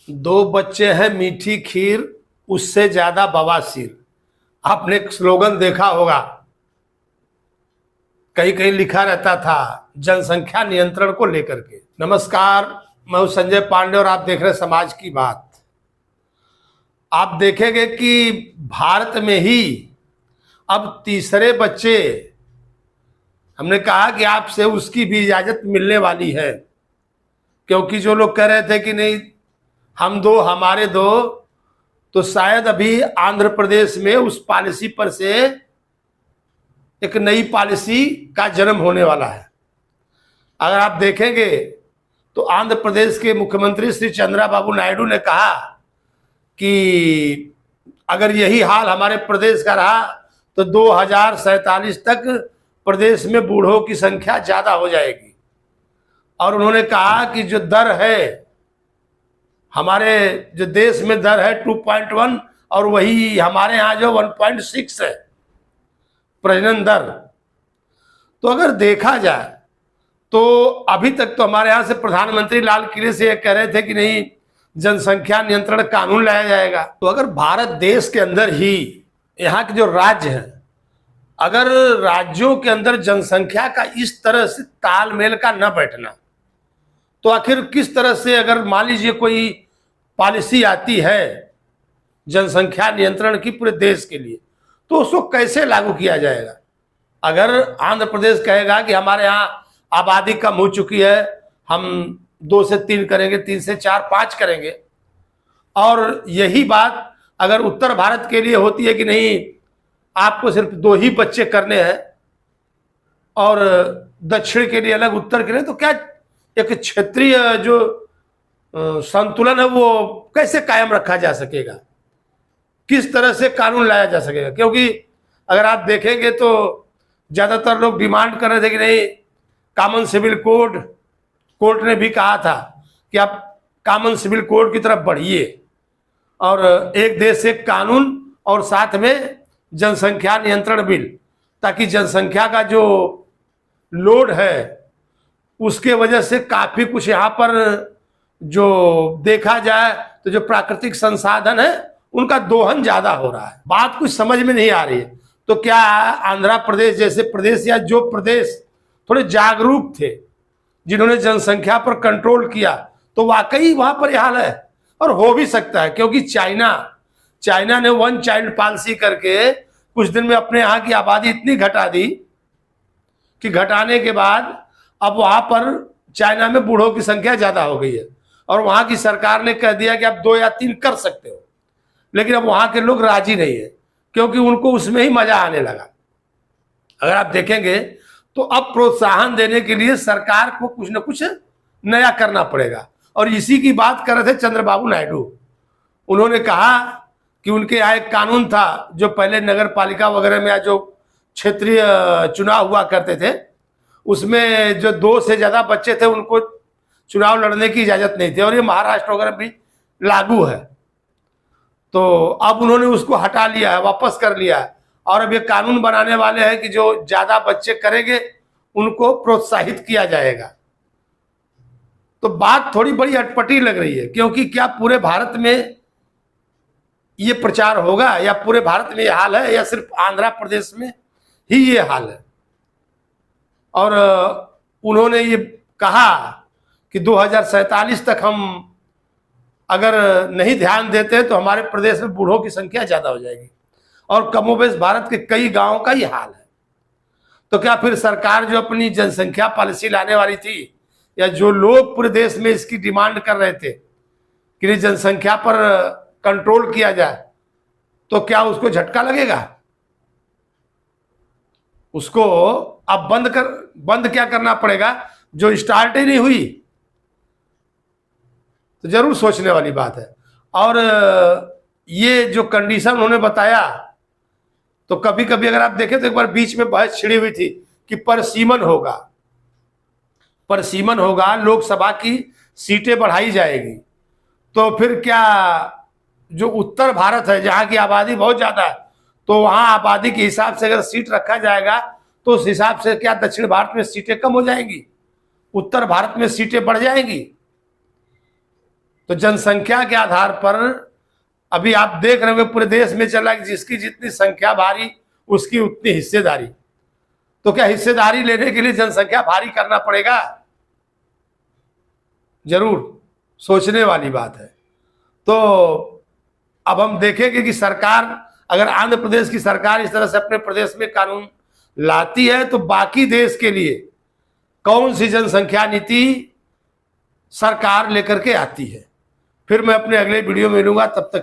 दो बच्चे हैं मीठी खीर, उससे ज्यादा बवासीर। आपने एक स्लोगन देखा होगा, कहीं कहीं लिखा रहता था जनसंख्या नियंत्रण को लेकर के। नमस्कार, मैं हूं संजय पांडे और आप देख रहे हैं समाज की बात। आप देखेंगे कि भारत में ही अब तीसरे बच्चे, हमने कहा कि आपसे उसकी भी इजाजत मिलने वाली है, क्योंकि जो लोग कह रहे थे कि नहीं हम दो हमारे दो, तो शायद अभी आंध्र प्रदेश में उस पॉलिसी पर से एक नई पॉलिसी का जन्म होने वाला है। अगर आप देखेंगे तो आंध्र प्रदेश के मुख्यमंत्री श्री चंद्रबाबू नायडू ने कहा कि अगर यही हाल हमारे प्रदेश का रहा तो 2047 तक प्रदेश में बूढ़ों की संख्या ज्यादा हो जाएगी। और उन्होंने कहा कि जो दर है, हमारे जो देश में दर है 2.1 और वही हमारे यहाँ जो 1.6 है प्रजनन दर। तो अगर देखा जाए तो अभी तक तो हमारे यहाँ से प्रधानमंत्री लाल किले से ये कह रहे थे कि नहीं जनसंख्या नियंत्रण कानून लाया जाएगा। तो अगर भारत देश के अंदर ही यहाँ के जो राज्य हैं, अगर राज्यों के अंदर जनसंख्या का इस तरह से तालमेल का न बैठना, तो आखिर किस तरह से अगर मान लीजिए कोई पॉलिसी आती है जनसंख्या नियंत्रण की पूरे देश के लिए, तो उसको कैसे लागू किया जाएगा। अगर आंध्र प्रदेश कहेगा कि हमारे यहाँ आबादी कम हो चुकी है, हम 2 से 3 करेंगे, 3 से 4, 5 करेंगे, और यही बात अगर उत्तर भारत के लिए होती है कि नहीं आपको सिर्फ 2 ही बच्चे करने हैं और दक्षिण के लिए अलग, उत्तर के लिए, तो क्या एक क्षेत्रीय जो संतुलन है वो कैसे कायम रखा जा सकेगा, किस तरह से कानून लाया जा सकेगा। क्योंकि अगर आप देखेंगे तो ज्यादातर लोग डिमांड कर रहे थे कि नहीं कॉमन सिविल कोड, कोर्ट ने भी कहा था कि आप कॉमन सिविल कोड की तरफ बढ़िए और एक देश एक कानून और साथ में जनसंख्या नियंत्रण बिल, ताकि जनसंख्या का जो लोड है उसके वजह से काफी कुछ यहाँ पर जो देखा जाए तो जो प्राकृतिक संसाधन है उनका दोहन ज्यादा हो रहा है। बात कुछ समझ में नहीं आ रही है। तो क्या आंध्र प्रदेश जैसे प्रदेश या जो प्रदेश थोड़े जागरूक थे, जिन्होंने जनसंख्या पर कंट्रोल किया, तो वाकई वहां पर यह हाल है। और हो भी सकता है क्योंकि चाइना ने 1 चाइल्ड पॉलिसी करके कुछ दिन में अपने यहाँ की आबादी इतनी घटा दी कि घटाने के बाद अब वहां पर चाइना में बूढ़ों की संख्या ज्यादा हो गई है और वहां की सरकार ने कह दिया कि आप 2 या 3 कर सकते हो। लेकिन अब वहां के लोग राजी नहीं है क्योंकि उनको उसमें ही मजा आने लगा। अगर आप देखेंगे तो अब प्रोत्साहन देने के लिए सरकार को कुछ न कुछ नया करना पड़ेगा। और इसी की बात कर रहे थे चंद्रबाबू नायडू। उन्होंने कहा कि उनके यहाँ एक कानून था, जो पहले नगर पालिका वगैरह में जो क्षेत्रीय चुनाव हुआ करते थे, उसमें जो 2 से ज्यादा बच्चे थे उनको चुनाव लड़ने की इजाजत नहीं थी, और ये महाराष्ट्र वगैरह भी लागू है। तो अब उन्होंने उसको हटा लिया है, वापस कर लिया है, और अब ये कानून बनाने वाले हैं कि जो ज्यादा बच्चे करेंगे उनको प्रोत्साहित किया जाएगा। तो बात थोड़ी बड़ी अटपटी लग रही है, क्योंकि क्या पूरे भारत में ये प्रचार होगा या पूरे भारत में ये हाल है या सिर्फ आंध्र प्रदेश में ही ये हाल है। और उन्होंने ये कहा कि 2047 तक हम अगर नहीं ध्यान देते तो हमारे प्रदेश में बूढ़ों की संख्या ज्यादा हो जाएगी, और कमोबेश भारत के कई गांवों का ये हाल है। तो क्या फिर सरकार जो अपनी जनसंख्या पॉलिसी लाने वाली थी, या जो लोग पूरे देश में इसकी डिमांड कर रहे थे कि जनसंख्या पर कंट्रोल किया जाए, तो क्या उसको झटका लगेगा? उसको अब बंद क्या करना पड़ेगा, जो स्टार्ट ही नहीं हुई। तो जरूर सोचने वाली बात है। और ये जो कंडीशन उन्होंने बताया, तो कभी कभी अगर आप देखें तो एक बार बीच में बहस छिड़ी हुई थी कि परसीमन होगा, लोकसभा की सीटें बढ़ाई जाएगी। तो फिर क्या जो उत्तर भारत है जहां की आबादी बहुत ज्यादा है, तो वहां आबादी के हिसाब से अगर सीट रखा जाएगा तो उस हिसाब से क्या दक्षिण भारत में सीटें कम हो जाएंगी, उत्तर भारत में सीटें बढ़ जाएंगी? तो जनसंख्या के आधार पर अभी आप देख रहे होंगे पूरे देश में चला कि जिसकी जितनी संख्या भारी उसकी उतनी हिस्सेदारी। तो क्या हिस्सेदारी लेने के लिए जनसंख्या भारी करना पड़ेगा? जरूर, सोचने वाली बात है। तो अब हम देखेंगे कि सरकार, अगर आंध्र प्रदेश की सरकार इस तरह से अपने प्रदेश में कानून लाती है तो बाकी देश के लिए कौन सी जनसंख्या नीति सरकार लेकर के आती है। फिर मैं अपने अगले वीडियो में मिलूंगा, तब तक